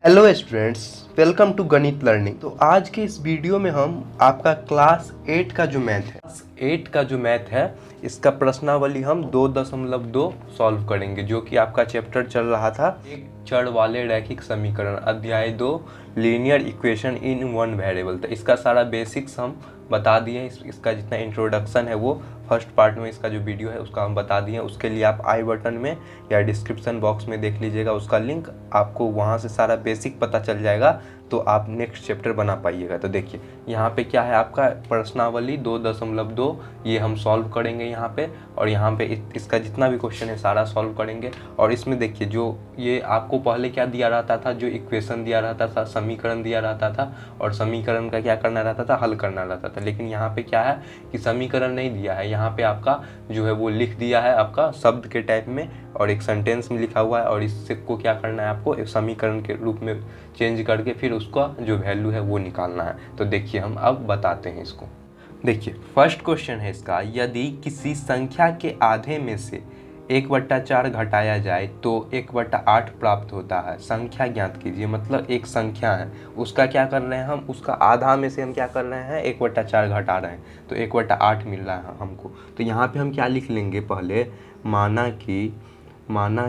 Hello students, welcome to गणित learning. तो आज के इस वीडियो में हम आपका क्लास 8 का जो मैथ है इसका प्रश्नावली हम 2.2 सॉल्व करेंगे, जो कि आपका चैप्टर चल रहा था एक चर वाले रैखिक समीकरण, अध्याय 2 linear equation in one variable. तो इसका सारा बेसिक्स हम बता दिए। इसका जितना इंट्रोडक्शन है वो फर्स्ट पार्ट में, इसका जो वीडियो है उसका हम बता दिए। उसके लिए आप आई बटन में या डिस्क्रिप्शन बॉक्स में देख लीजिएगा उसका लिंक, आपको वहाँ से सारा बेसिक पता चल जाएगा, तो आप नेक्स्ट चैप्टर बना पाइएगा। तो देखिए यहाँ पे क्या है, आपका प्रश्नावली 2.2 ये हम सॉल्व करेंगे यहाँ पे, और यहाँ पे इसका जितना भी क्वेश्चन है सारा सॉल्व करेंगे। और इसमें देखिए जो ये आपको पहले क्या दिया रहता था, जो इक्वेशन दिया रहता था, समीकरण दिया रहता था, और समीकरण का क्या करना रहता था, हल करना रहता था। लेकिन यहाँ पे क्या है कि समीकरण नहीं दिया है, यहाँ पे आपका जो है वो लिख दिया है आपका शब्द के टाइप में, और एक सेंटेंस में लिखा हुआ है, और इससे को क्या करना है आपको एक समीकरण के रूप में चेंज करके फिर उसका जो वैल्यू है वो निकालना है। तो देखिए हम अब बताते हैं इसको। देखिए फर्स्ट क्वेश्चन है इसका, यदि किसी संख्या के आधे में से 1/4 घटाया जाए तो 1/8 प्राप्त होता है। संख्या ज्ञात कीजिए, मतलब एक संख्या है उसका क्या कर रहे हैं हम, उसका आधा में से हम क्या कर रहे हैं 1/4 घटा रहे हैं, तो 1/8 मिल रहा है हमको। तो यहाँ पे हम क्या लिख लेंगे, पहले माना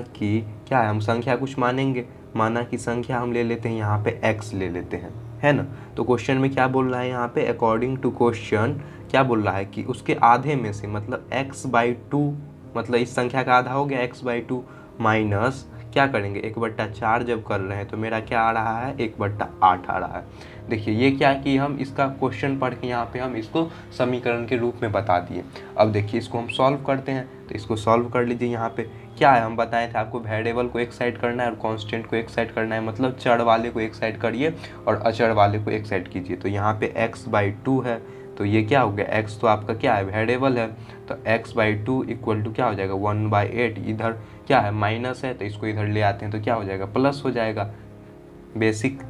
कि क्या है, हम संख्या कुछ मानेंगे, माना कि संख्या हम ले लेते हैं यहाँ पे x ले लेते हैं, है ना। तो क्वेश्चन में क्या बोल रहा है यहाँ पे, अकॉर्डिंग टू क्वेश्चन क्या बोल रहा है कि उसके आधे में से, मतलब x/2, मतलब इस संख्या का आधा हो गया x/2 माइनस क्या करेंगे 1/4 जब कर रहे हैं तो मेरा क्या आ रहा है 1/8 आ रहा है। देखिए ये क्या कि हम इसका क्वेश्चन पढ़ के यहाँ पे हम इसको समीकरण के रूप में बता दिए। अब देखिए इसको हम सॉल्व करते हैं, तो इसको सॉल्व कर लीजिए। यहाँ पे क्या है, हम बताए थे आपको वेरिएबल को एक साइड करना है और कांस्टेंट को एक साइड करना है, मतलब चर वाले को एक साइड करिए और अचर वाले को एक साइड कीजिए। तो यहाँ पे x/2 है, तो ये क्या हो गया, x तो आपका क्या है वेरिएबल है, तो x/2 इक्वल टू क्या हो जाएगा 1/8। इधर क्या है माइनस है, तो इसको इधर ले आते हैं तो क्या हो जाएगा प्लस हो जाएगा। बेसिक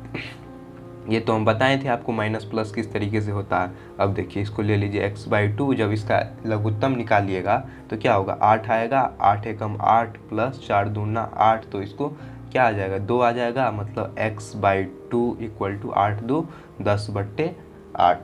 ये तो हम बताए थे आपको माइनस प्लस किस तरीके से होता है। अब देखिए इसको ले लीजिए x/2, जब इसका लघुत्तम निकालिएगा तो क्या होगा 8 आएगा, 8 एकम 8 प्लस 4 दूना 8, तो इसको क्या आ जाएगा 2 आ जाएगा, मतलब x/2 इक्वल टू 8×2 10/8।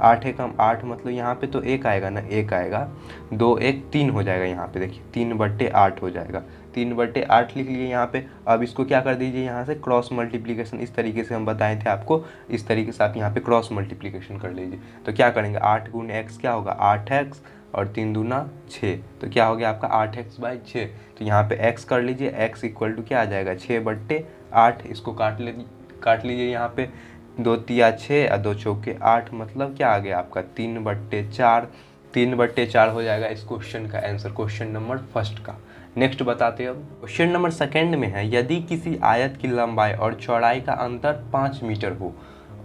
8 एकम 8 मतलब यहाँ पे तो 1 आएगा ना, 1 आएगा, 2 1 3 हो जाएगा, यहाँ पे देखिए 3/8 हो जाएगा, 3/8 लिख लिए यहाँ पे। अब इसको क्या कर दीजिए यहाँ से क्रॉस मल्टीप्लिकेशन, इस तरीके से हम बताए थे आपको, इस तरीके से आप यहाँ पे क्रॉस मल्टीप्लिकेशन कर लीजिए। तो क्या करेंगे 8 गुने x क्या होगा 8x, और 3 दूना 6, तो क्या हो गया आपका 8x/6। तो यहाँ पे x कर लीजिए, x इक्वल टू क्या आ जाएगा 6/8। इसको काट लीजिए यहाँ पे, 2 तिया 6 और 2 चौके 8, मतलब क्या आ गया आपका 3/4। 3/4 हो जाएगा इस क्वेश्चन का आंसर, क्वेश्चन नंबर फर्स्ट का। नेक्स्ट बताते हैं अब क्वेश्चन नंबर सेकंड में है, यदि किसी आयत की लंबाई और चौड़ाई का अंतर 5 मीटर हो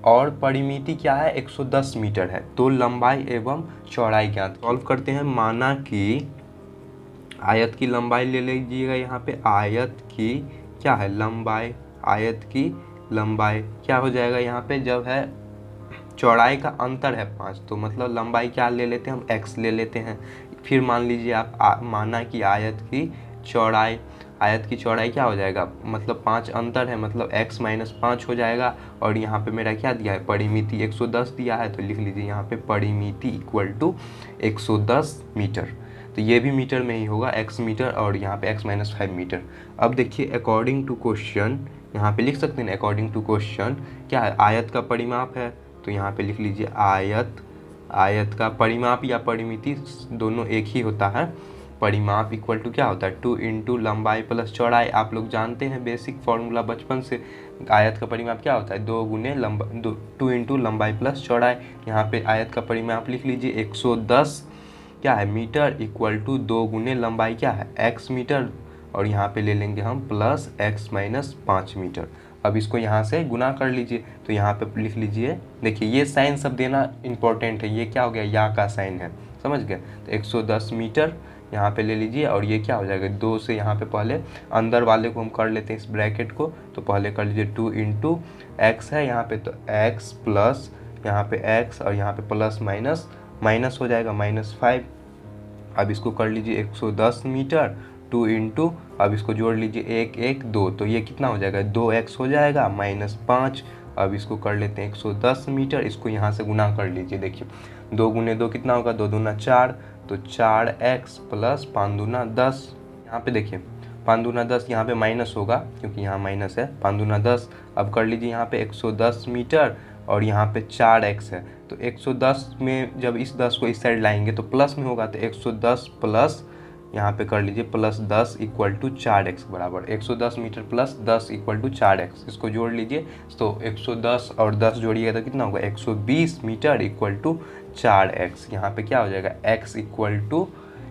और परिमिति क्या है 110 मीटर है, तो लंबाई एवं चौड़ाई ज्ञात। सॉल्व करते हैं। माना कि आयत की लंबाई ले लीजिएगा, यहाँ पे आयत की क्या है लंबाई, आयत की लंबाई क्या हो जाएगा यहाँ पे, जब है चौड़ाई का अंतर है 5, तो मतलब लंबाई क्या ले लेते हैं हम x ले लेते हैं। फिर मान लीजिए आप माना कि आयत की चौड़ाई क्या हो जाएगा, मतलब 5 अंतर है, मतलब x - 5 हो जाएगा। और यहाँ पे मेरा क्या दिया है परिमिति 110 दिया है, तो लिख लीजिए यहाँ पे परिमिति इक्वल टू 110 मीटर। तो ये भी मीटर में ही होगा, x मीटर और यहाँ पे x - 5 मीटर। अब देखिए अकॉर्डिंग टू क्वेश्चन यहाँ पे लिख सकते हैं, अकॉर्डिंग टू क्वेश्चन क्या है आयत का परिमाप है, तो यहाँ पे लिख लीजिए आयत का परिमाप या परिमिति दोनों एक ही होता है। परिमाप इक्वल टू क्या होता है 2 इंटू लंबाई प्लस चौड़ाई। आप लोग जानते हैं बेसिक फॉर्मूला बचपन से, आयत का परिमाप क्या होता है 2 इंटू लंबाई प्लस चौड़ाई। यहाँ पे आयत का परिमाप लिख लीजिए 110 क्या है मीटर इक्वल टू 2 गुने लंबाई क्या है x मीटर, और यहाँ पे ले लेंगे हम प्लस x - 5 मीटर। अब इसको यहाँ से गुना कर लीजिए, तो यहाँ पे लिख लीजिए, देखिए ये साइन सब देना इंपॉर्टेंट है, ये क्या हो गया या का साइन है, समझ गए। तो 110 मीटर यहाँ पे ले लीजिए, और ये क्या हो जाएगा 2 से यहाँ पे पहले अंदर वाले को हम कर लेते हैं इस ब्रैकेट को, तो पहले कर लीजिए 2 इंटू एक्स है यहाँ पे, तो x प्लस यहाँ पे x और यहाँ पे प्लस माइनस हो जाएगा -5। अब इसको कर लीजिए 110 मीटर 2 इंटू अब इसको जोड़ लीजिए, 1 1 2, तो ये कितना हो जाएगा, 2x हो जाएगा -5। अब इसको कर लेते हैं 110 मीटर, इसको यहाँ से गुना कर लीजिए। देखिए 2 गुने 2 कितना होगा, 2 दूना 4, तो 4x प्लस 5 दूना 10। यहाँ पे देखिए 5 दूना 10, यहाँ पे माइनस होगा क्योंकि यहाँ माइनस है, 5 दूना 10। अब कर लीजिए यहाँ पे 110 मीटर और यहाँ पे 4x है, तो 110 में जब इस 10 को इस साइड लाएंगे तो प्लस में होगा, तो 110 प्लस यहाँ पे कर लीजिए प्लस 10 इक्वल टू 4x बराबर 110 metre plus 10 equal to 4x। इसको जोड़ लीजिए, तो 110 और 10 जोड़िएगा तो कितना होगा, 120 मीटर इक्वल टू 4x। यहाँ पे क्या हो जाएगा, x इक्वल टू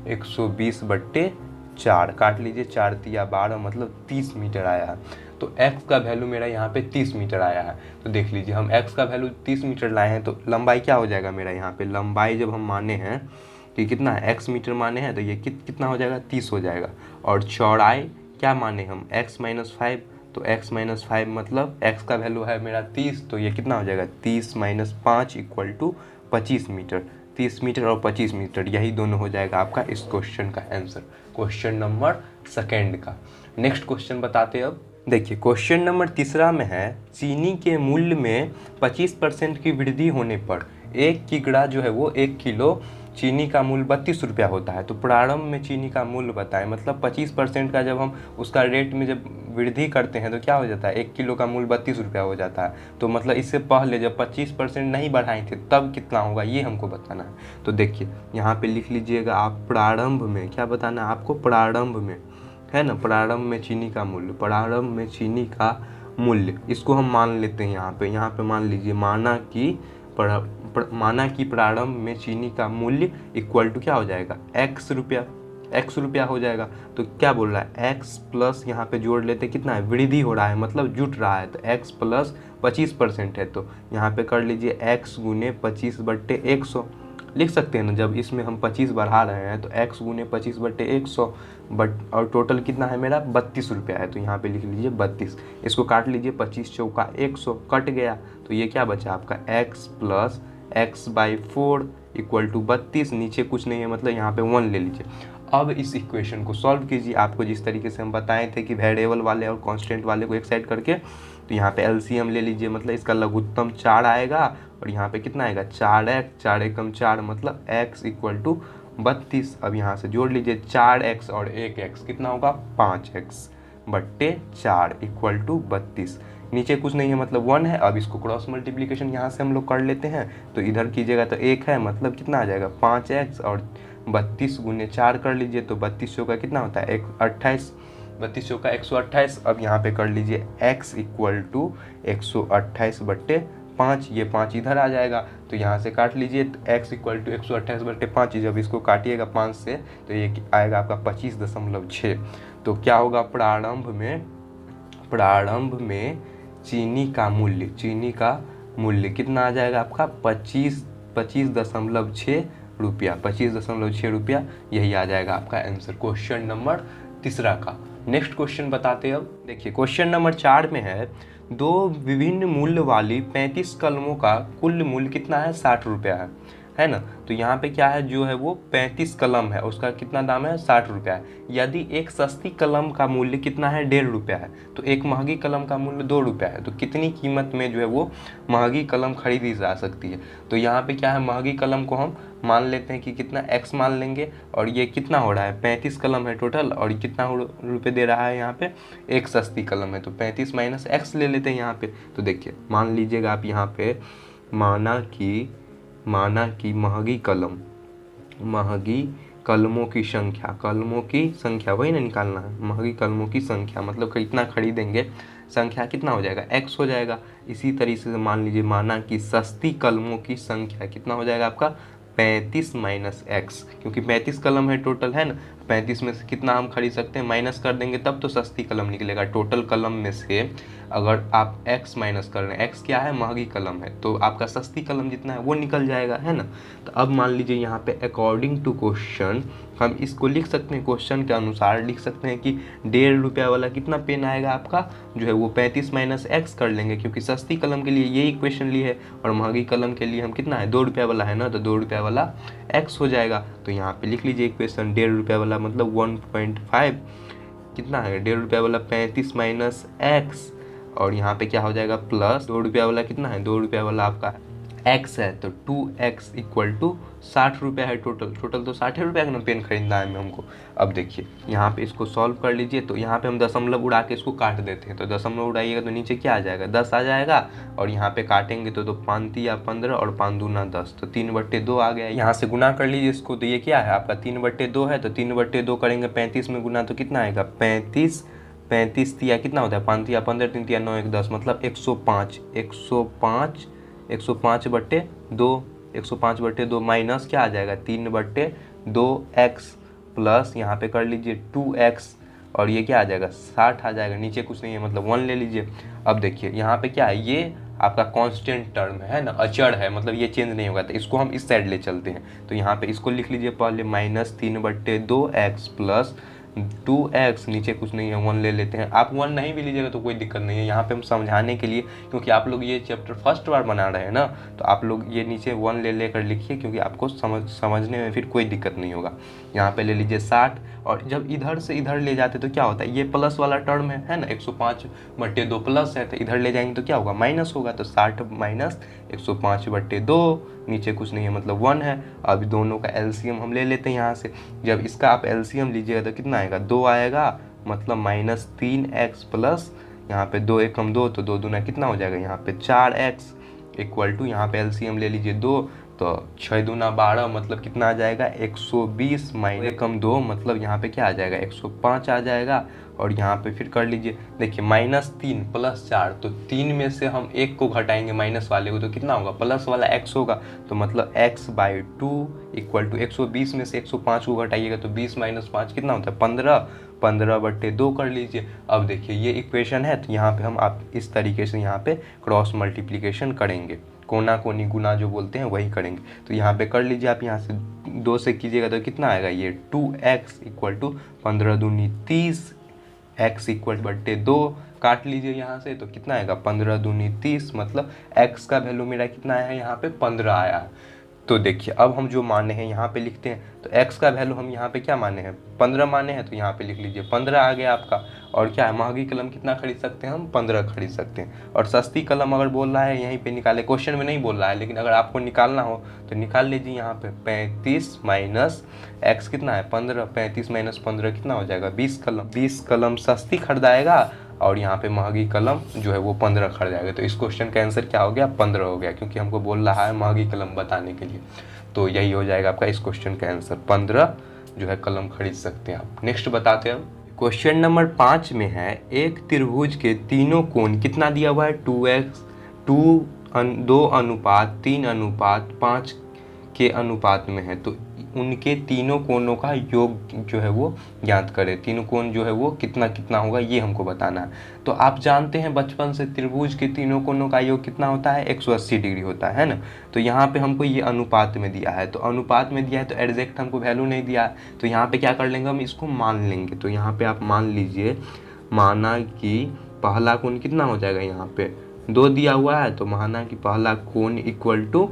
120/4, काट लीजिए, 4 तिया 12 मतलब 30 मीटर आया है। तो x का वैल्यू मेरा यहाँ पे 30 मीटर आया है। तो देख लीजिए हम x का वैल्यू 30 मीटर लाए हैं, तो लंबाई क्या हो जाएगा मेरा, यहाँ पे लंबाई जब हम माने हैं कि कितना है, x मीटर माने हैं, तो ये कितना हो जाएगा, 30 हो जाएगा। और चौड़ाई क्या माने हम, x - 5, तो x - 5 मतलब x का वैल्यू है मेरा 30, तो ये कितना हो जाएगा, 30 - 5 इक्वल टू 25 मीटर। 30 मीटर और 25 मीटर, यही दोनों हो जाएगा आपका इस क्वेश्चन का आंसर, क्वेश्चन नंबर 2 का। नेक्स्ट क्वेश्चन बताते हैं। अब देखिए क्वेश्चन नंबर 3 में है, चीनी के मूल्य में 25% की वृद्धि होने पर 1 किग्रा जो है वो 1 किलो चीनी का मूल्य 32 रुपया होता है। तो प्रारंभ में चीनी का मूल्य बताएं, मतलब 25% का जब हम उसका रेट में जब वृद्धि करते हैं तो क्या हो जाता है, 1 किलो का मूल्य 32 रुपया हो जाता है। तो मतलब इससे पहले जब 25% नहीं बढ़ाए थे तब कितना होगा, ये हमको बताना है। तो देखिए यहाँ पे लिख लीजिएगा आप, प्रारंभ में क्या बताना है आपको, प्रारंभ में है ना, प्रारंभ में चीनी का मूल्य, प्रारंभ में चीनी का मूल्य, इसको हम मान लेते हैं यहाँ पे मान लीजिए, माना कि प्रारंभ में चीनी का मूल्य इक्वल टू क्या हो जाएगा, x रुपया हो जाएगा। तो क्या बोल रहा है, x प्लस यहाँ पे जोड़ लेते हैं, कितना है, वृद्धि हो रहा है मतलब जुट रहा है, तो x प्लस 25% है, तो यहाँ पे कर लीजिए x गुने 25/100 लिख सकते हैं ना। जब इसमें हम 25 बढ़ा रहे हैं तो x गुने 25/100 और टोटल कितना है मेरा, 32 रुपया है, तो यहाँ पे लिख लीजिए 32। इसको काट लीजिए, 25 चौका 100 कट गया, तो ये क्या बचा आपका, x plus x/4 equal to 32, नीचे कुछ नहीं है मतलब यहाँ पे 1 ले लीजिए। अब इस इक्वेशन को सॉल्व कीजिए, आपको जिस तरीके से हम बताए थे कि वेरिएबल वाले और कांस्टेंट वाले को एक साइड करके, तो यहाँ पे एलसीएम ले लीजिए, मतलब इसका लघुत्तम 4 आएगा और यहाँ पे कितना आएगा, 4x, 4 एकम 4 मतलब x इक्वल टू 32। अब यहाँ से जोड़ लीजिए 4x और 1x कितना होगा, 5x/4 इक्वल टू 32। नीचे कुछ नहीं है मतलब 1 है। अब इसको क्रॉस मल्टीप्लिकेशन यहाँ से हम लोग कर लेते हैं, तो इधर कीजिएगा तो 1 है, मतलब कितना आ जाएगा, 5x और 32 गुने 4 कर लीजिए, तो 32 चौका कितना होता है, 28, 32 चौका 128। अब यहाँ पे कर लीजिए x इक्वल टू 128/5, ये 5 इधर आ जाएगा, तो यहाँ से काट लीजिए, तो x इक्वल टू 128/5, जब इसको काटिएगा 5 से तो ये आएगा आपका 25.6। तो क्या होगा, प्रारंभ में चीनी का मूल्य कितना आ जाएगा आपका, 25.6 रुपया, 25.6 रुपया, यही आ जाएगा आपका आंसर क्वेश्चन नंबर 3 का। नेक्स्ट क्वेश्चन बताते हैं। अब देखिए क्वेश्चन नंबर 4 में है, 2 विभिन्न मूल्य वाली 35 कलमों का कुल मूल्य कितना है, 60 रुपया है ना। तो यहाँ पे क्या है, जो है वो 35 कलम है, उसका कितना दाम है, 60 रुपया है। यदि एक सस्ती कलम का मूल्य कितना है, 1.5 रुपया है, तो एक महंगी कलम का मूल्य 2 रुपया है, तो कितनी कीमत में जो है वो महंगी कलम खरीदी जा सकती है। तो यहाँ पे क्या है, महंगी कलम को हम मान लेते हैं कि कितना x मान लेंगे, और ये कितना हो रहा है, 35 कलम है टोटल, और कितना रुपये दे रहा है यहाँ पे, एक सस्ती कलम है, तो 35 माइनस x ले लेते हैं यहाँ पे। तो देखिए मान लीजिएगा आप यहाँ पे, माना कि महंगी कलमों की संख्या वही ना निकालना है, महंगी कलमों की संख्या मतलब कितना खरीदेंगे, संख्या कितना हो जाएगा, x हो जाएगा। इसी तरीके से मान लीजिए, माना कि सस्ती कलमों की संख्या कितना हो जाएगा आपका, 35 माइनस x, क्योंकि 35 कलम है टोटल है ना, 35 में से कितना हम खरीद सकते हैं, माइनस कर देंगे तब तो सस्ती कलम निकलेगा। टोटल कलम में से अगर आप x माइनस कर रहे हैं, x क्या है, महंगी कलम है, तो आपका सस्ती कलम जितना है वो निकल जाएगा, है ना। तो अब मान लीजिए यहाँ पे अकॉर्डिंग टू क्वेश्चन हम इसको लिख सकते हैं, क्वेश्चन के अनुसार लिख सकते हैं कि 1.5 रुपया वाला कितना पेन आएगा आपका, जो है वो 35 माइनस x कर लेंगे, क्योंकि सस्ती कलम के लिए ये इक्वेशन ली है, और महंगी कलम के लिए हम कितना है, 2 रुपया वाला है ना, तो 2 रुपया वाला x हो जाएगा। तो यहाँ पे लिख लीजिए इक्वेशन, 1.5 रुपया वाला मतलब 1.5 कितना है 1.5 वाला 35 माइनस एक्स, और यहाँ पे क्या हो जाएगा प्लस 2 वाला कितना है 2 वाला आपका एक्स है, तो 2x इक्वल टू 60 है टोटल। टोटल तो 60 का ना पेन खरीदना है हमको। अब देखिए यहाँ पे इसको सॉल्व कर लीजिए, तो यहाँ पे हम दशमलव उड़ा के इसको काट देते हैं, तो दशमलव उड़ाइएगा तो नीचे क्या आ जाएगा 10 आ जाएगा, और यहाँ पे काटेंगे तो 5 या 15 और 5 दूना 10, तो 3/2 आ गया। यहाँ से गुना कर लीजिए इसको, तो ये क्या है आपका 3/2 है, तो 3/2 करेंगे 35 में गुना तो कितना आएगा 35 तिया कितना होता है 5 या 15 3 तिया 9 1 10 मतलब 105 105/2 105/2 माइनस क्या आ जाएगा 3/2x प्लस यहाँ पे कर लीजिए 2x, और ये क्या आ जाएगा 60 आ जाएगा, नीचे कुछ नहीं है मतलब 1 ले लीजिए। अब देखिए यहाँ पे क्या है, ये आपका कांस्टेंट टर्म है ना, अचर है, मतलब ये चेंज नहीं होगा, तो इसको हम इस साइड ले चलते हैं। तो यहाँ पे इसको लिख लीजिए पहले -3/2x प्लस 2x, नीचे कुछ नहीं है 1 ले लेते हैं। आप 1 नहीं भी लीजिएगा तो कोई दिक्कत नहीं है, यहाँ पे हम समझाने के लिए, क्योंकि आप लोग ये चैप्टर फर्स्ट बार बना रहे हैं ना, तो आप लोग ये नीचे 1 ले लेकर लिखिए, क्योंकि आपको समझने में फिर कोई दिक्कत नहीं होगा। यहाँ पे ले लीजिए 60, और जब इधर से इधर ले जाते तो क्या होता है, ये प्लस वाला टर्म है ना 105/2 प्लस है, तो इधर ले जाएंगे तो क्या होगा माइनस होगा, तो 60 माइनस 105/2, नीचे कुछ नहीं है मतलब 1 है। अब दोनों का एलसीएम हम ले लेते हैं यहाँ से, जब इसका आप एलसीएम लीजिएगा तो कितना आएगा 2 आएगा, मतलब -3x प्लस यहाँ पे 2 एकम 2, तो 2 दूना कितना हो जाएगा यहाँ पे 4x इक्वल टू, यहाँ पे एलसीएम ले लीजिए 2, तो 6 दूना 12 मतलब कितना आ जाएगा 120 माइनस कम 2 मतलब यहाँ पे क्या आ जाएगा 105 आ जाएगा। और यहाँ पे फिर कर लीजिए, देखिए -3 + 4, तो 3 में से हम 1 को घटाएंगे माइनस वाले को, तो कितना होगा प्लस वाला x होगा, तो मतलब x/2 इक्वल टू 120 में से 105 को घटाइएगा तो 20 - 5 कितना होता है 15, 15/2 कर लीजिए। अब देखिए ये इक्वेशन है, तो यहाँ पे हम आप इस तरीके से यहाँ पे क्रॉस मल्टीप्लिकेशन करेंगे, कोना कोनी गुना जो बोलते हैं वही करेंगे। तो यहाँ पे कर लीजिए आप, यहाँ से 2 से कीजिएगा तो कितना आएगा ये 2x इक्वल टू 15 दूनी 30, x इक्वल बट्टे 2 काट लीजिए यहाँ से, तो कितना आएगा 15 दूनी 30, मतलब x का वैल्यू मेरा कितना आया है यहाँ पे 15 आया है। तो देखिए अब हम जो माने हैं यहाँ पे लिखते हैं, तो x का वैल्यू हम यहाँ पे क्या माने हैं 15 माने हैं, तो यहाँ पे लिख लीजिए 15 आ गया आपका। और क्या है महंगी कलम कितना खरीद सकते हैं हम 15 खरीद सकते हैं, और सस्ती कलम अगर बोल रहा है यहीं पे निकाले, क्वेश्चन में नहीं बोल रहा है, लेकिन अगर आपको निकालना हो तो निकाल लीजिए यहाँ पे 35 माइनस x कितना है 15, 35 माइनस 15 कितना हो जाएगा 20 कलम सस्ती खरीदाएगा, और यहाँ पे महंगी कलम जो है वो 15 खरीद जाएगा। तो इस क्वेश्चन का आंसर क्या हो गया 15 हो गया, क्योंकि हमको बोल रहा है महंगी कलम बताने के लिए। तो यही हो जाएगा आपका इस क्वेश्चन का आंसर, 15 जो है कलम खरीद सकते हैं आप। नेक्स्ट बताते हैं क्वेश्चन नंबर 5 में है, एक त्रिभुज के तीनों कोण कितना दिया हुआ है 2x 2:3:5 के अनुपात में है, तो उनके तीनों कोणों का योग जो है वो ज्ञात करें। तीनों कोण जो है वो कितना कितना होगा ये हमको बताना है। तो आप जानते हैं बचपन से त्रिभुज के तीनों कोणों का योग कितना होता है 180 डिग्री होता है ना। तो यहाँ पे हमको ये अनुपात में दिया है, तो अनुपात में दिया है तो एग्जैक्ट हमको वैल्यू नहीं दिया है, तो यहाँ पे क्या कर लेंगे हम इसको मान लेंगे। तो यहाँ पे आप मान लीजिए, माना कि पहला कोण कितना हो जाएगा, यहाँ पे 2 दिया हुआ है, तो माना कि पहला कोण इक्वल टू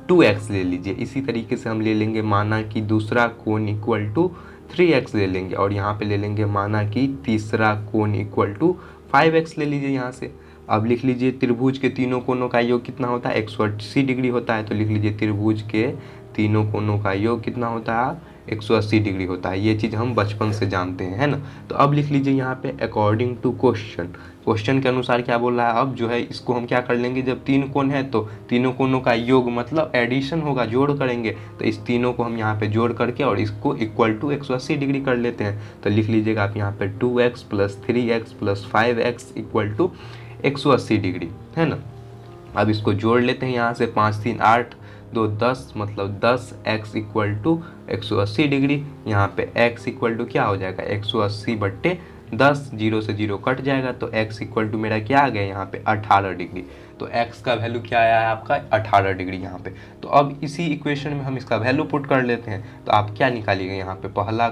2x ले लीजिए। इसी तरीके से हम ले लेंगे माना कि दूसरा कोण इक्वल टू 3x ले लेंगे, और यहाँ पे ले लेंगे माना कि तीसरा कोण इक्वल टू 5x ले लीजिए यहाँ से। अब लिख लीजिए त्रिभुज के तीनों कोणों का योग कितना होता है 180 डिग्री होता है, तो लिख लीजिए त्रिभुज के तीनों कोणों का योग कितना होता है 180 डिग्री होता है। ये चीज़ हम बचपन से जानते हैं, है ना। तो अब लिख लीजिए यहाँ पे अकॉर्डिंग टू क्वेश्चन के अनुसार क्या बोल रहा है। अब जो है इसको हम क्या कर लेंगे, जब 3 कोण है तो तीनों कोणों का योग मतलब एडिशन होगा, जोड़ करेंगे, तो इस तीनों को हम यहाँ पे जोड़ करके और इसको इक्वल टू 180 डिग्री कर लेते हैं। तो लिख लीजिएगा आप यहाँ पे 2x + 3x + 5x equal to 180 degree, है ना। अब इसको जोड़ लेते हैं यहाँ से, 5 3 8 2 10 मतलब 10x इक्वल टू 180 डिग्री। यहाँ पे x इक्वल टू क्या हो जाएगा 180/10, 0 से 0 कट जाएगा, तो x इक्वल टू मेरा क्या आ गया यहाँ पे 18 डिग्री। तो x का वैल्यू क्या आया है आपका 18 डिग्री यहाँ पे। तो अब इसी इक्वेशन में हम इसका वैल्यू पुट कर लेते हैं। तो आप क्या निकालिएगा यहाँ पे, पहला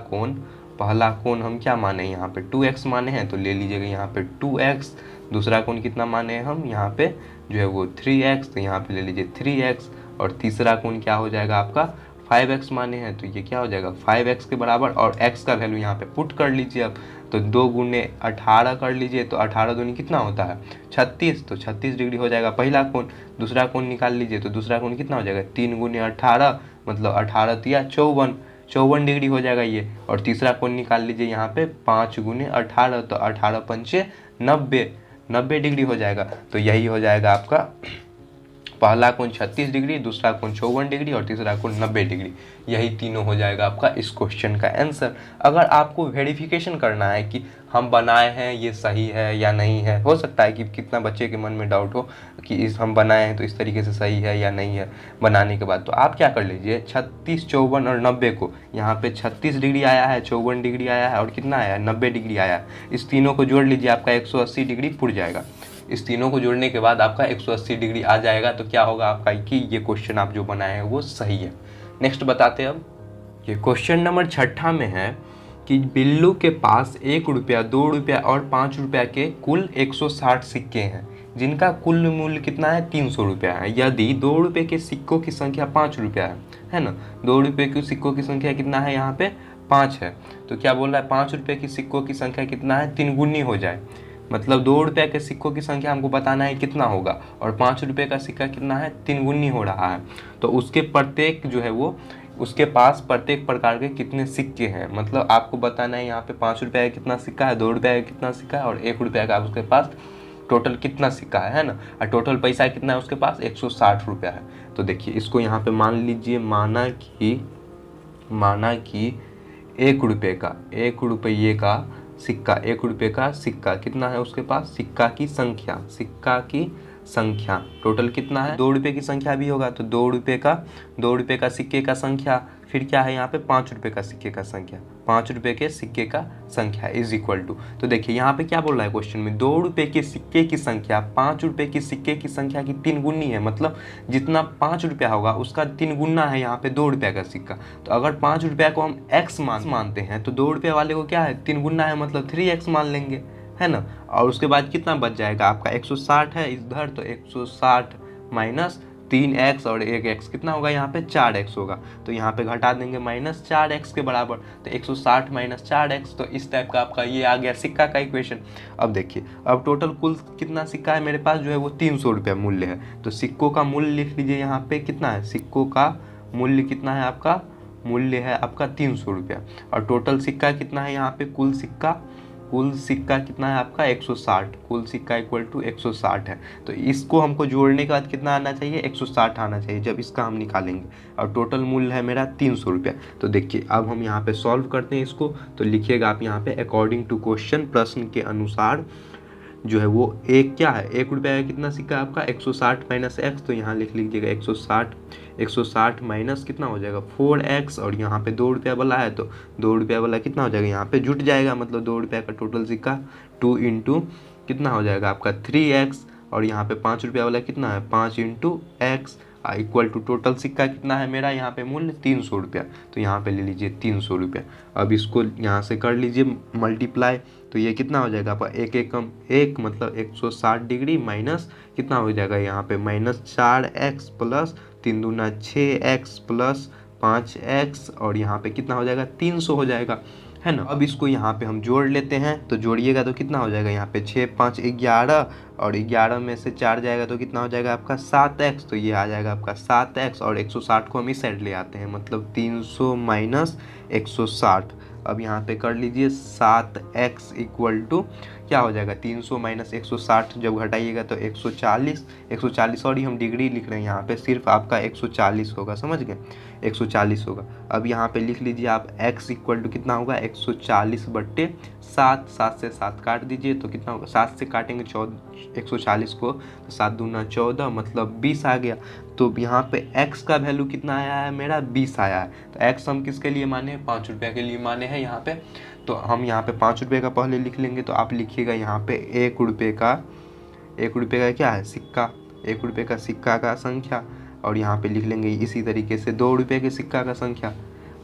कोण हम क्या माने यहाँ पे 2x माने हैं, तो ले लीजिएगा यहाँ पे 2x। दूसरा कोण कितना माने हैं हम यहाँ पे जो है वो 3x, तो यहाँ पे ले लीजिए 3x। और तीसरा कोण क्या हो जाएगा आपका 5x माने हैं, तो ये क्या हो जाएगा 5x के बराबर, और x का वैल्यू यहाँ पे पुट कर लीजिए अब। तो 2 गुने 18 कर लीजिए, तो 18 दूनी कितना होता है 36, तो 36 डिग्री हो जाएगा पहला कोण। दूसरा कोण निकाल लीजिए, तो दूसरा कोण कितना हो जाएगा 3 गुने 18, मतलब 18 तिया 54, 54 डिग्री हो जाएगा ये। और तीसरा कोण निकाल लीजिए यहाँ पे 5 गुने 18, तो 18 पंचे 90, 90 डिग्री हो जाएगा। तो यही हो जाएगा आपका पहला कोण 36 डिग्री, दूसरा कोण 54 डिग्री और तीसरा कोण 90 डिग्री। यही तीनों हो जाएगा आपका इस क्वेश्चन का आंसर। अगर आपको वेरिफिकेशन करना है कि हम बनाए हैं ये सही है या नहीं है, हो सकता है कि कितना बच्चे के मन में डाउट हो कि इस हम बनाए हैं तो इस तरीके से सही है या नहीं है बनाने के बाद, तो आप क्या कर लीजिए 36, 54 और 90 को, यहाँ पे 36 डिग्री आया है, 54 डिग्री आया है और कितना आया है 90 डिग्री आया है, इस तीनों को जोड़ लीजिए, आपका 180 डिग्री पुर जाएगा। इस तीनों को जोड़ने के बाद आपका 180 डिग्री आ जाएगा, तो क्या होगा आपका कि ये क्वेश्चन आप जो बनाए हैं वो सही है। नेक्स्ट बताते हैं अब। ये क्वेश्चन नंबर 6 में है कि बिल्लू के पास 1 रुपया, 2 रुपया और 5 रुपया के कुल 160 सिक्के हैं, जिनका कुल मूल्य कितना है 300 रुपया है। यदि 2 रुपये के सिक्कों की संख्या 5 रुपया है ना, 2 रुपये के सिक्कों की संख्या कितना है यहाँ पे 5 है, तो क्या बोल रहा है 5 रुपये की सिक्कों की संख्या कितना है 3 गुनी हो जाए, मतलब 2 रुपये के सिक्कों की संख्या हमको बताना है कितना होगा, और 5 रुपये का सिक्का कितना है 3 गुनी हो रहा है, तो उसके प्रत्येक जो है वो उसके पास प्रत्येक प्रकार के कितने सिक्के हैं, मतलब आपको बताना है यहाँ पे 5 रुपये का कितना सिक्का है, 2 रुपये का कितना सिक्का है और 1 रुपये का उसके पास टोटल कितना सिक्का है ना, और टोटल पैसा कितना है उसके पास 160 रुपया है। तो देखिए इसको यहाँ पे मान लीजिए, माना कि 1 रुपये का 1 रुपये का सिक्का, 1 रुपये का सिक्का कितना है उसके पास, सिक्का की संख्या टोटल कितना है, 2 रुपये की संख्या भी होगा, तो 2 रुपये का सिक्के का संख्या, फिर क्या है यहाँ पे 5 रुपये का सिक्के का संख्या, 5 रुपये के सिक्के का संख्या इज इक्वल टू, तो देखिए यहाँ पे क्या बोल रहा है क्वेश्चन में, 2 रुपये के सिक्के की संख्या 5 रुपये के सिक्के की संख्या की 3 गुनी है, मतलब जितना 5 रुपया होगा उसका 3 गुना है यहाँ पे 2 रुपये का सिक्का। तो अगर 5 रुपया को हम x मानते हैं, तो 2 रुपये वाले को क्या है 3 गुना है, मतलब 3x मान लेंगे, है ना। और उसके बाद कितना बच जाएगा आपका 160 है इधर, तो 160 माइनस 3x और 1x कितना होगा यहाँ पे 4x होगा, तो यहाँ पे घटा देंगे माइनस 4x के बराबर, तो 160 माइनस 4x, तो इस टाइप का आपका ये आ गया सिक्का का इक्वेशन। अब देखिए, अब टोटल कुल कितना सिक्का है मेरे पास जो है वो 300 रुपया मूल्य है, तो सिक्कों का मूल्य लिख लीजिए यहाँ पे कितना है, सिक्कों का मूल्य कितना है आपका, मूल्य है आपका 300 रुपया, और टोटल सिक्का कितना है यहाँ पे, कुल सिक्का कितना है आपका 160, कुल सिक्का इक्वल टू 160 है, तो इसको हमको जोड़ने के बाद कितना आना चाहिए 160 आना चाहिए जब इसका हम निकालेंगे, और टोटल मूल्य है मेरा 300 रुपया। तो देखिए अब हम यहाँ पे सॉल्व करते हैं इसको, तो लिखिएगा आप यहाँ पे अकॉर्डिंग टू क्वेश्चन, प्रश्न के अनुसार जो है वो एक क्या है 1 रुपया का कितना सिक्का है आपका 160 माइनस x, तो यहाँ लिख लीजिएगा 160 माइनस कितना हो जाएगा 4x, और यहाँ पे 2 रुपया वाला है तो 2 रुपया वाला कितना हो जाएगा यहाँ पे जुट जाएगा, मतलब 2 रुपया का टोटल सिक्का 2 इंटू कितना हो जाएगा आपका 3x, और यहाँ पे 5 रुपया वाला कितना है 5 into x equal to total सिक्का कितना है मेरा यहाँ पे मूल्य 300 रुपया, तो यहाँ पे ले लीजिए 300 रुपया। अब इसको यहाँ से कर लीजिए मल्टीप्लाई, तो ये कितना हो जाएगा आपका एक मतलब 160 डिग्री माइनस कितना हो जाएगा यहाँ पे माइनस 4x प्लस 3 दूना 6x प्लस 5x, और यहाँ पे कितना हो जाएगा 300 हो जाएगा, है ना। अब इसको यहाँ पे हम जोड़ लेते हैं, तो जोड़िएगा तो कितना हो जाएगा यहाँ पे 6 5 11, और 11 में से 4 जाएगा तो कितना हो जाएगा आपका 7x, तो ये आ जाएगा आपका 7x, और 160 को हम इस साइड ले आते हैं, मतलब 300 माइनस 160। अब यहाँ पे कर लीजिए 7x इक्वल टू क्या हो जाएगा 300 माइनस 160, जब घटाइएगा तो 140, और ही हम डिग्री लिख रहे हैं यहाँ पे, सिर्फ आपका 140 होगा, समझ गए 140 होगा। अब यहाँ पे लिख लीजिए आप x इक्वल टू कितना होगा 140 बट्टे 7, 7 से 7 काट दीजिए तो कितना होगा, 7 से काटेंगे 140 को, तो 7 दूना 14 मतलब 20 आ गया। तो यहाँ पे x का वैल्यू कितना आया है मेरा 20 आया है, तो x हम किसके लिए माने 5 रुपया के लिए माने हैं यहाँ पे, तो हम यहाँ पे 5 रुपये का पहले लिख लेंगे, तो आप लिखिएगा यहाँ पे 1 रुपये का क्या है सिक्का, 1 रुपये का सिक्का का संख्या, और यहाँ पे लिख लेंगे इसी तरीके से 2 रुपये के सिक्का का संख्या,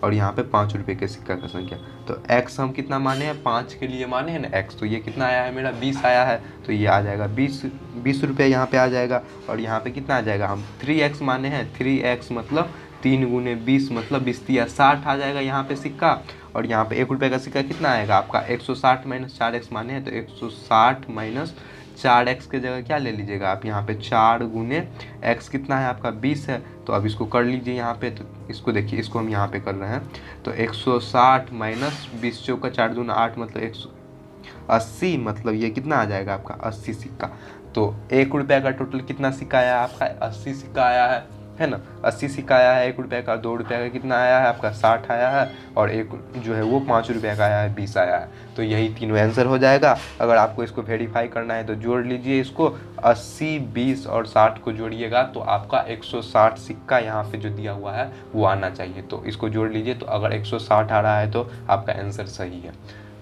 और यहाँ पे 5 रुपये के सिक्का का संख्या। तो x हम कितना माने हैं 5 के लिए माने हैं ना x, तो ये कितना आया है मेरा 20 आया है, तो ये आ जाएगा 20 रुपये यहाँ पे आ जाएगा, और यहाँ पे कितना आ जाएगा हम 3x माने हैं, 3x मतलब 3 × 20 मतलब 20×60 आ जाएगा यहाँ पे सिक्का। और यहाँ पे 1 रुपये का सिक्का कितना आएगा आपका 160 - 4x माने हैं तो 160 - 4x के जगह क्या ले लीजिएगा आप यहाँ पे 4 × x कितना है आपका 20 है। तो अब इसको कर लीजिए यहाँ पे, तो इसको देखिए, इसको हम यहाँ पे कर रहे हैं तो 160 - 20 चौका 4 दूना 8 मतलब 180 मतलब ये कितना आ जाएगा आपका 80 सिक्का। तो 1 रुपये का टोटल कितना सिक्का आया आपका 80 सिक्का आया है ना। 80 सिक्का आया है 1 रुपये का। 2 रुपये का कितना आया है आपका 60 आया है। और एक जो है वो 5 रुपये का आया है 20 आया है। तो यही तीनों आंसर हो जाएगा। अगर आपको इसको वेरीफाई करना है तो जोड़ लीजिए इसको, 80, 20 और 60 को जोड़िएगा तो आपका 160 सिक्का यहाँ पे जो दिया हुआ है वो आना चाहिए। तो इसको जोड़ लीजिए, तो अगर 160 आ रहा है तो आपका आंसर सही है।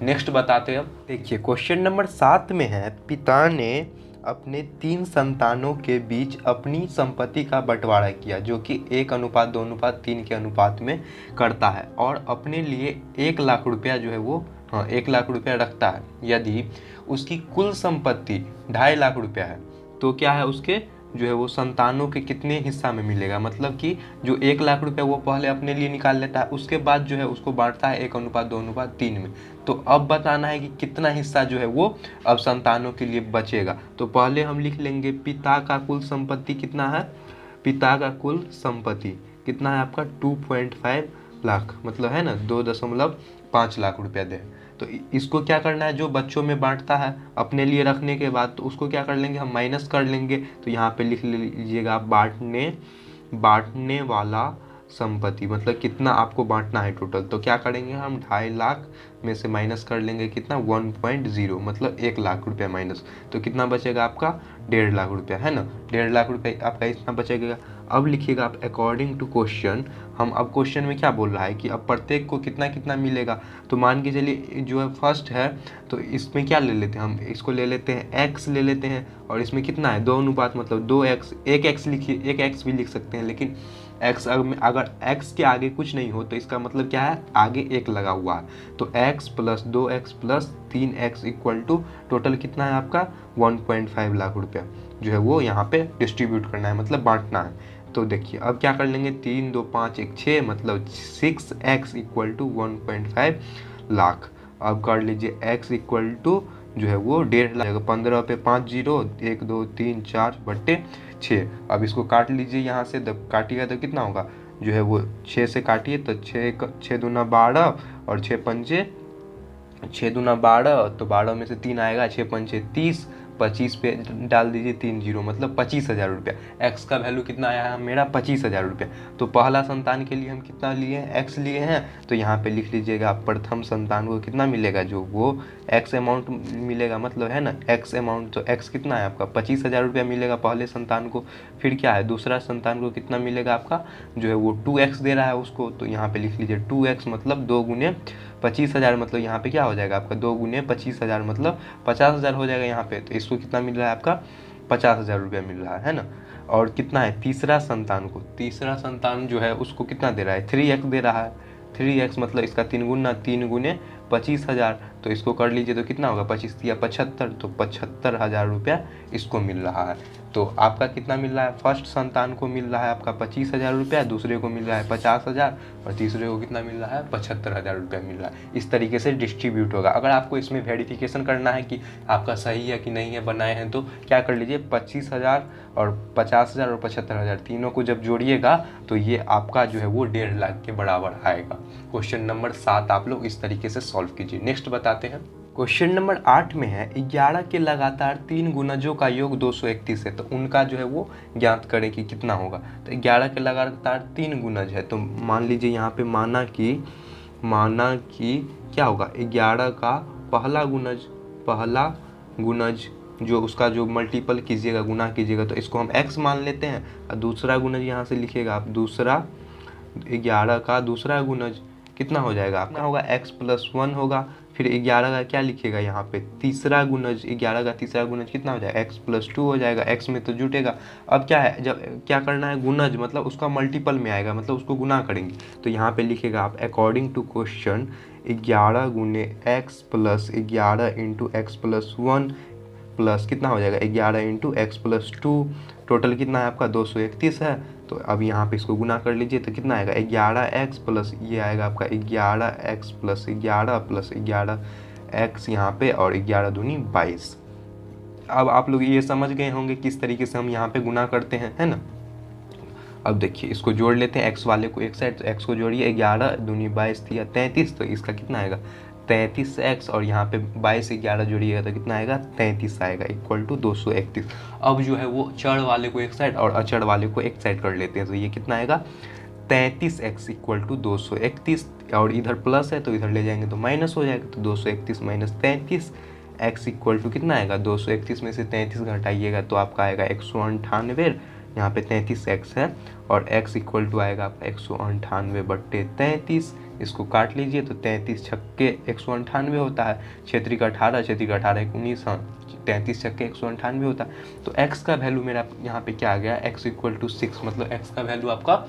नेक्स्ट बताते हैं। अब देखिए क्वेश्चन नंबर 7 में है, पिता ने अपने 3 संतानों के बीच अपनी संपत्ति का बंटवारा किया जो कि 1:2:3 के अनुपात में करता है और अपने लिए 1 लाख रुपया जो है वो 1 लाख रुपया रखता है। यदि उसकी कुल संपत्ति 2.5 लाख रुपया है तो क्या है उसके जो है वो संतानों के कितने हिस्सा में मिलेगा। मतलब कि जो 1 लाख रुपया वो पहले अपने लिए निकाल लेता है, उसके बाद जो है उसको बांटता है 1:2:3 में। तो अब बताना है कि कितना हिस्सा जो है वो अब संतानों के लिए बचेगा। तो पहले हम लिख लेंगे पिता का कुल संपत्ति कितना है। पिता का कुल संपत्ति कितना है आपका 2.5 लाख मतलब है ना 2.5 लाख रुपया दे। तो इसको क्या करना है, जो बच्चों में बांटता है अपने लिए रखने के बाद तो उसको क्या कर लेंगे हम माइनस कर लेंगे। तो यहाँ पे लिख लीजिएगा आप बांटने वाला संपत्ति मतलब कितना आपको बांटना है टोटल। तो क्या करेंगे हम 2.5 लाख में से माइनस कर लेंगे कितना 1.0 मतलब 1 लाख रुपया माइनस। तो कितना बचेगा आपका 1.5 लाख रुपया है ना। 1.5 लाख रुपया आपका इतना बचेगा। अब लिखिएगा आप अकॉर्डिंग टू क्वेश्चन। हम अब क्वेश्चन में क्या बोल रहा है कि अब प्रत्येक को कितना कितना मिलेगा। तो मान के चलिए जो है फर्स्ट है तो इसमें क्या ले लेते हैं हम, इसको ले लेते हैं x ले लेते हैं। और इसमें कितना है 2 अनुपात मतलब 2x, 1x लिखिए, 1x भी लिख सकते हैं। लेकिन x अगर x के आगे कुछ नहीं हो तो इसका मतलब क्या है आगे 1 लगा हुआ है। तो x + 2x + 3x = टोटल कितना है आपका 1.5 लाख रुपया जो है वो यहाँ पे डिस्ट्रीब्यूट करना है मतलब बांटना है। तो देखिए अब क्या कर लेंगे 3, 2, 5, 1, 6 मतलब 6x = 1.5 लाख। अब कर लीजिए x = जो है वो 1.5 लाख। 15 पे 5 0 1 2 3 4 बट्टे 6। अब इसको काट लीजिए यहाँ से, जब काटिएगा तो कितना होगा जो है वो 6 से काटिए तो 6 दूना 12 और 6 पंजे 6 दूना 12 तो 12 में से 3 आएगा, 6 पंचे 30, 25 पे डाल दीजिए 3 0 मतलब 25,000 रुपया। एक्स का वैल्यू कितना आया है मेरा 25,000 रुपया। तो पहला संतान के लिए हम कितना लिए हैं एक्स लिए हैं। तो यहाँ पे लिख लीजिएगा प्रथम संतान को कितना मिलेगा जो वो एक्स अमाउंट मिलेगा मतलब है ना एक्स अमाउंट। तो एक्स कितना है आपका 25,000 रुपया मिलेगा पहले संतान को। फिर क्या है दूसरा संतान को कितना मिलेगा आपका जो है वो 2x दे रहा है उसको। तो यहाँ पे लिख लीजिए 2x मतलब 2 × 25,000 मतलब यहाँ पे क्या हो जाएगा आपका 2 × 25,000 मतलब 50,000 हो जाएगा यहाँ पे। तो इसको कितना मिल रहा है आपका 50,000 रुपया मिल रहा है ना। और कितना है तीसरा संतान को, तीसरा संतान जो है उसको कितना दे रहा है 3x दे रहा है। 3x मतलब इसका 3 गुना 3 × 25,000। तो इसको कर लीजिए तो कितना होगा 25 या 75 तो 75,000 रुपया इसको मिल रहा है। तो आपका कितना मिल रहा है फर्स्ट संतान को मिल रहा है आपका 25,000 रुपया, दूसरे को मिल रहा है 50,000 और तीसरे को कितना मिल रहा है 75,000 रुपया मिल रहा है। इस तरीके से डिस्ट्रीब्यूट होगा। अगर आपको इसमें वेरिफिकेशन करना है कि आपका सही है कि नहीं है बनाए हैं तो क्या कर लीजिए 25,000 और 50,000 और 75,000 तीनों को जब जोड़िएगा तो ये आपका जो है वो 1.5 लाख के बराबर आएगा। क्वेश्चन नंबर 7 आप लोग इस तरीके से सॉल्व कीजिए। नेक्स्ट बताते हैं। क्वेश्चन नंबर 8 में है 11 के लगातार 3 गुणजों का योग 231 है। तो उनका जो है वो ज्ञात करें कि कितना होगा। तो 11 के लगातार 3 गुणज है तो मान लीजिए यहाँ पे माना कि क्या होगा 11 का पहला गुणज जो उसका जो मल्टीपल कीजिएगा गुना कीजिएगा तो इसको हम x मान लेते हैं। और दूसरा गुणज यहाँ से लिखिएगा आप दूसरा 11 का दूसरा गुणज कितना हो जाएगा आपका होगा x + 1 होगा। फिर 11 का क्या लिखिएगा यहाँ पे तीसरा गुणज 11 का तीसरा गुणज कितना हो जाएगा x + 2 हो जाएगा। x में तो जुटेगा। अब क्या है जब क्या करना है गुणज मतलब उसका मल्टीपल में आएगा मतलब उसको गुना करेंगे। तो यहाँ पे लिखिएगा आप according to question 11 × x + 11 × x + 1 plus कितना हो जाएगा 11 × x + 2 टोटल कितना है आपका 231 है। तो अब यहाँ पे इसको गुना कर लीजिए तो कितना आएगा 11x प्लस ये आएगा आपका 11x प्लस 11 प्लस 11x यहाँ पे और 11 दूनी 22। अब आप लोग ये समझ गए होंगे किस तरीके से हम यहाँ पे गुना करते हैं, है ना। अब देखिए इसको जोड़ लेते हैं, x वाले को एक साइड, तो x को जोड़िए 11 दूनी 22 दिया 33, तो इसका कितना आएगा 33x और यहाँ पे 22 11 जोड़िएगा तो कितना आएगा 33 आएगा इक्वल टू 231। अब जो है वो चर वाले को एक साइड और अचर वाले को एक साइड कर लेते हैं, तो ये कितना आएगा 33x इक्वल टू 231 और इधर प्लस है तो इधर ले जाएंगे तो माइनस हो जाएगा, तो 231 माइनस 33 x इक्वल टू कितना आएगा 231 में से 33 घटाइएगा तो आपका आएगा 198, यहाँ पे 33x है और x इक्वल टू आएगा आपका 198/33। इसको काट लीजिए तो 33 छक्के 198 होता है, क्षेत्रीय का 18, क्षेत्रीय का 18 19, हाँ 33 छक्के 198 होता है। तो x का वैल्यू मेरा यहाँ पे क्या आ गया x इक्वल टू 6, मतलब x का वैल्यू आपका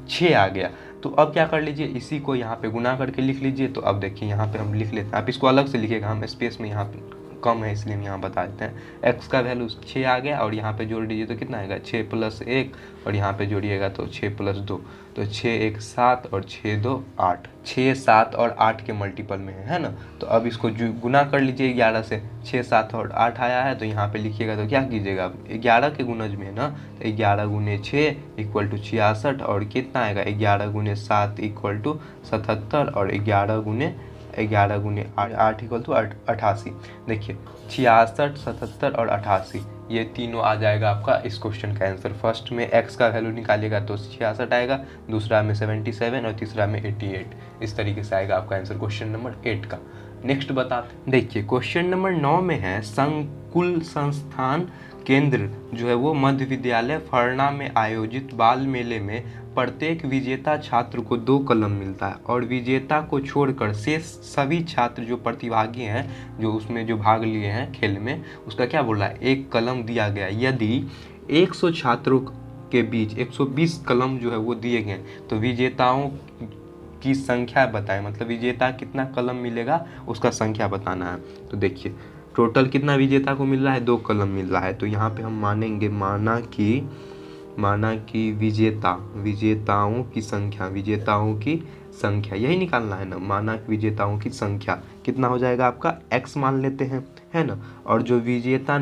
6 आ गया। तो अब क्या कर लीजिए इसी को यहाँ पे गुना करके लिख लीजिए। तो अब देखिए यहाँ पे हम लिख लेते हैं, आप इसको अलग से लिखिएगा, हम स्पेस में यहाँ पे कम है इसलिए हम यहाँ बता देते हैं। x का वैल्यू 6 आ गया और यहाँ पे जोड़ दीजिए तो कितना आएगा 6 + 1 और यहाँ पे जोड़िएगा तो 6 + 2, तो 6 1 7 और 6 2 8, 6 7 और 8 के मल्टीपल में है ना। तो अब इसको गुना कर लीजिए 11 से, 6 7 और 8 आया है तो यहाँ पे लिखिएगा तो क्या कीजिएगा आप 11 के गुणज में है ना, तो 11 × 6 इक्वल टू 66 और कितना आएगा 11 × 7 इक्वल टू 77 और 11 × 8 इक्वल टू 88। देखिए 66 77 और 88 ये तीनों आ जाएगा आपका इस क्वेश्चन का आंसर। फर्स्ट में x का वैल्यू निकालिएगा तो 66 आएगा, दूसरा में 77 और तीसरा में 88। इस तरीके से आएगा आपका आंसर क्वेश्चन नंबर 8 का। नेक्स्ट बताते देखिए क्वेश्चन नंबर 9 में है संकुल संस्थान केंद्र जो है वो मध्य विद्यालय फरना में आयोजित बाल मेले में प्रत्येक विजेता छात्र को 2 कलम मिलता है और विजेता को छोड़कर शेष सभी छात्र जो प्रतिभागी हैं जो उसमें जो भाग लिए हैं खेल में उसका क्या बोल रहा है 1 कलम दिया गया। यदि 100 छात्रों के बीच 120 कलम जो है वो दिए गए तो विजेताओं की संख्या बताएं, मतलब विजेता कितना कलम मिलेगा उसका संख्या बताना है। तो देखिए टोटल कितना विजेता को मिल रहा है 2 कलम मिल रहा है, तो यहाँ पे हम मानेंगे माना कि विजेताओं की संख्या यही निकालना है ना। माना कि विजेताओं की संख्या कितना हो जाएगा आपका x मान लेते हैं, है ना। और जो विजेता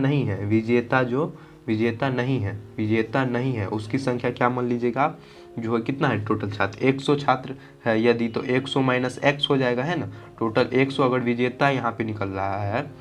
नहीं है उसकी संख्या क्या मान लीजिएगा आप, जो है कितना है टोटल छात्र 100 छात्र है यदि तो 100 माइनस x हो जाएगा, है ना। टोटल 100 अगर विजेता यहाँ पे निकल रहा है,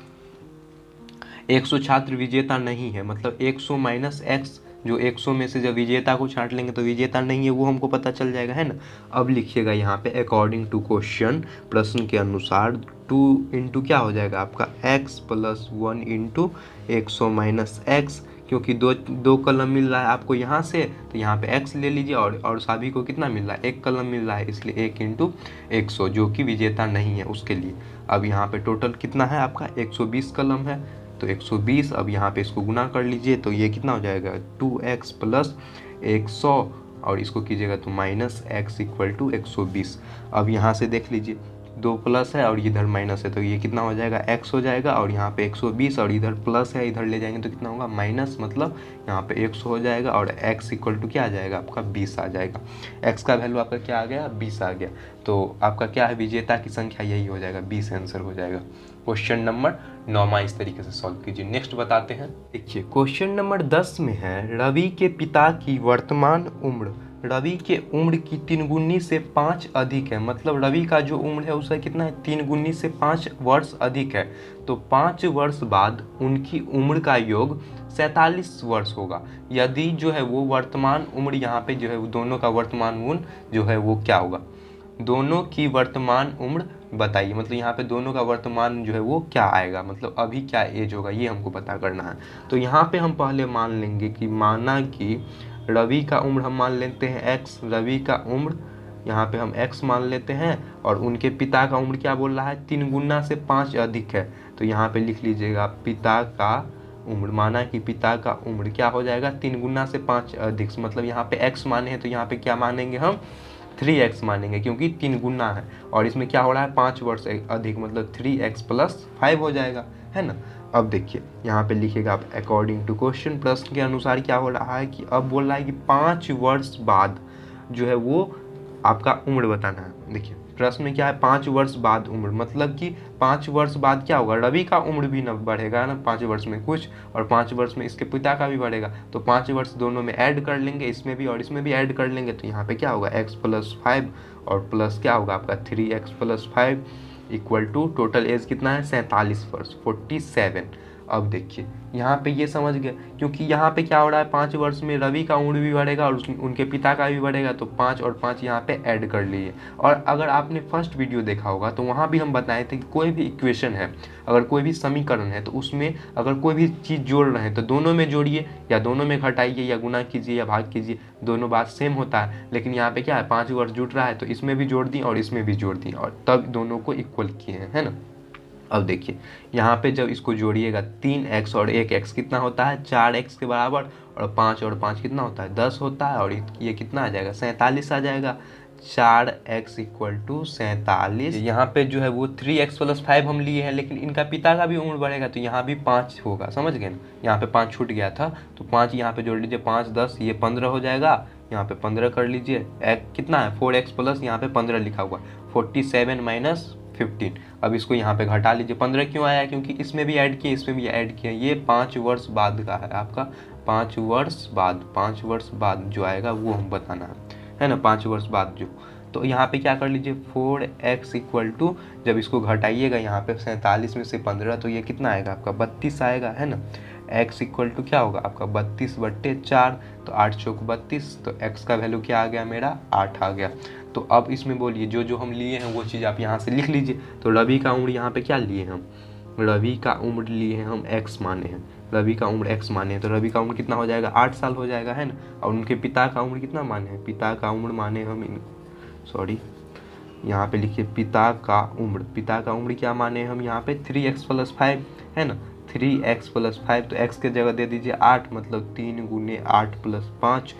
100 छात्र विजेता नहीं है मतलब 100 माइनस x, जो 100 में से जब विजेता को छांट लेंगे तो विजेता नहीं है वो हमको पता चल जाएगा, है ना। अब लिखिएगा यहाँ पे अकॉर्डिंग टू क्वेश्चन, प्रश्न के अनुसार 2 इंटू क्या हो जाएगा आपका x + 1 इंटू 100 माइनस x, क्योंकि दो कलम मिल रहा है आपको यहाँ से तो यहाँ पे x ले लीजिए और सभी को कितना मिल रहा है 1 कलम मिल रहा है इसलिए 1 इंटू 100 जो कि विजेता नहीं है उसके लिए। अब यहाँ पे टोटल कितना है आपका 120 कलम है तो 120। अब यहाँ पे इसको गुना कर लीजिए तो ये कितना हो जाएगा 2x + 100 और इसको कीजिएगा तो माइनस x इक्वल टू 120। अब यहाँ से देख लीजिए 2 प्लस है और इधर माइनस है तो ये कितना हो जाएगा x हो जाएगा और यहाँ पे 120 और इधर प्लस है इधर ले जाएंगे तो कितना होगा माइनस, मतलब यहाँ पे 100 हो जाएगा और x इक्वल टू क्या आ जाएगा आपका 20 आ जाएगा। x का वैल्यू आपका क्या आ गया 20 आ गया, तो आपका क्या है विजेता की संख्या यही हो जाएगा 20 आंसर हो जाएगा। क्वेश्चन नंबर 9 इस तरीके से सॉल्व कीजिए। नेक्स्ट बताते हैं देखिए क्वेश्चन नंबर 10 में है रवि के पिता की वर्तमान उम्र, रवि के उम्र की 3 गुनी से 5 अधिक है, मतलब रवि का जो उम्र है उसका कितना है 3 गुनी से 5 वर्ष अधिक है, तो 5 वर्ष बाद उनकी उम्र का योग 47 वर्ष होगा। यदि जो है वो वर्तमान उम्र यहाँ पे जो है दोनों का वर्तमान उम्र जो है वो क्या होगा, दोनों की वर्तमान उम्र बताइए, मतलब यहाँ पे दोनों का वर्तमान जो है वो क्या आएगा, मतलब अभी क्या एज होगा ये हमको पता करना है। तो यहाँ पे हम पहले मान लेंगे कि माना कि रवि का उम्र हम मान लेते हैं x, रवि का उम्र यहाँ पे हम x मान लेते हैं और उनके पिता का उम्र क्या बोल रहा है 3 गुना से 5 अधिक है, तो यहाँ पे लिख लीजिएगा पिता का उम्र, माना कि पिता का उम्र क्या हो जाएगा 3 गुना से 5 अधिक, मतलब यहाँ पे x माने हैं तो यहाँ पे क्या मानेंगे हम 3x मानेंगे क्योंकि 3 गुना है और इसमें क्या हो रहा है 5 वर्ष अधिक, मतलब 3x + 5 हो जाएगा, है ना। अब देखिए यहाँ पे लिखिएगा आप अकॉर्डिंग टू क्वेश्चन, प्रश्न के अनुसार क्या हो रहा है कि अब बोल रहा है कि 5 वर्ष बाद जो है वो आपका उम्र बताना है। देखिए प्रश्न में क्या है, 5 वर्ष बाद उम्र, मतलब कि 5 वर्ष बाद क्या होगा, रवि का उम्र भी न बढ़ेगा ना 5 वर्ष में कुछ, और 5 वर्ष में इसके पिता का भी बढ़ेगा, तो 5 वर्ष दोनों में ऐड कर लेंगे, इसमें भी और इसमें भी ऐड कर लेंगे, तो यहाँ पे क्या होगा x+5 और प्लस क्या होगा आपका 3x+5 equal to total as कितना है 47 वर्ष 47। अब देखिए यहाँ पे ये समझ गए, क्योंकि यहाँ पे क्या हो रहा है 5 वर्ष में रवि का उम्र भी बढ़ेगा और उनके पिता का भी बढ़ेगा, तो 5 और 5 यहाँ पे ऐड कर लिए। और अगर आपने फर्स्ट वीडियो देखा होगा तो वहाँ भी हम बताए थे कि कोई भी इक्वेशन है, अगर कोई भी समीकरण है, तो उसमें अगर कोई भी चीज़ जोड़ रहे हैं तो दोनों में जोड़िए या दोनों में घटाइए या गुना कीजिए या भाग कीजिए, दोनों बात सेम होता है। लेकिन यहाँ पे क्या है 5 वर्ष जुड़ रहा है तो इसमें भी जोड़ दिए और इसमें भी जोड़ दिए और तब दोनों को इक्वल किए हैं, है ना। अब देखिए यहाँ पे जब इसको जोड़िएगा 3x और 1x कितना होता है 4x के बराबर, और 5 और 5 कितना होता है 10 होता है, और ये कितना आ जाएगा 47 आ जाएगा। 4x equal to 47। यहाँ पे जो है वो 3x+5 हम लिए हैं, लेकिन इनका पिता का भी उम्र बढ़ेगा तो यहाँ भी 5 होगा, समझ गए ना। यहाँ पे 5 छूट गया था तो 5 यहाँ पे जोड़ लीजिए, 5 10 ये 15 हो जाएगा, यहाँ पे 15 कर लीजिए, कितना है 4x प्लस यहाँ पे 15 लिखा हुआ है 47 माइनस 15। अब इसको यहाँ पे घटा लीजिए, 15 क्यों आया, क्योंकि इसमें भी ऐड किए इसमें भी ऐड किया, ये 5 वर्ष बाद का है आपका, 5 वर्ष बाद जो आएगा वो हम बताना है ना, 5 वर्ष बाद जो। तो यहाँ पे क्या कर लीजिए 4x इक्वल टू, जब इसको घटाइएगा यहाँ पे 47 में से 15 तो ये कितना आएगा आपका 32 आएगा, है ना। x इक्वल टू क्या होगा आपका 32/4, तो 8 चौक 32, तो x का वैल्यू क्या आ गया मेरा 8 आ गया। तो अब इसमें बोलिए जो जो हम लिए हैं वो चीज़ आप यहाँ से लिख लीजिए। तो रवि का उम्र यहाँ पे क्या लिए हैं हम, रवि का उम्र लिए हैं हम x माने हैं, रवि का उम्र x माने हैं, तो रवि का उम्र कितना हो जाएगा 8 साल हो जाएगा, है ना। और उनके पिता का उम्र कितना माने हैं, पिता का उम्र माने हम यहाँ पे लिखिए पिता का उम्र क्या माने हम यहाँ पे 3x+5, है ना। 3x+5 तो x के जगह दे दीजिए 8, मतलब 3 गुने 8 + 5,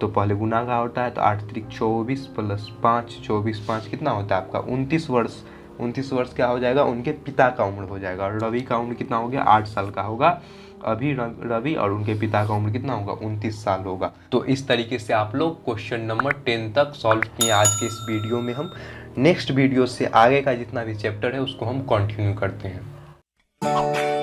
तो पहले गुना का होता है तो 8 त्रिक 24 + 5, 24 5 कितना होता है आपका 29 वर्ष। 29 वर्ष क्या हो जाएगा उनके पिता का उम्र हो जाएगा, और रवि का उम्र कितना हो गया 8 साल का होगा। अभी रवि और उनके पिता का उम्र कितना होगा 29 साल होगा। तो इस तरीके से आप लोग क्वेश्चन नंबर 10 तक सॉल्व किए आज के इस वीडियो में। हम नेक्स्ट वीडियो से आगे का जितना भी चैप्टर है उसको हम कंटिन्यू करते हैं।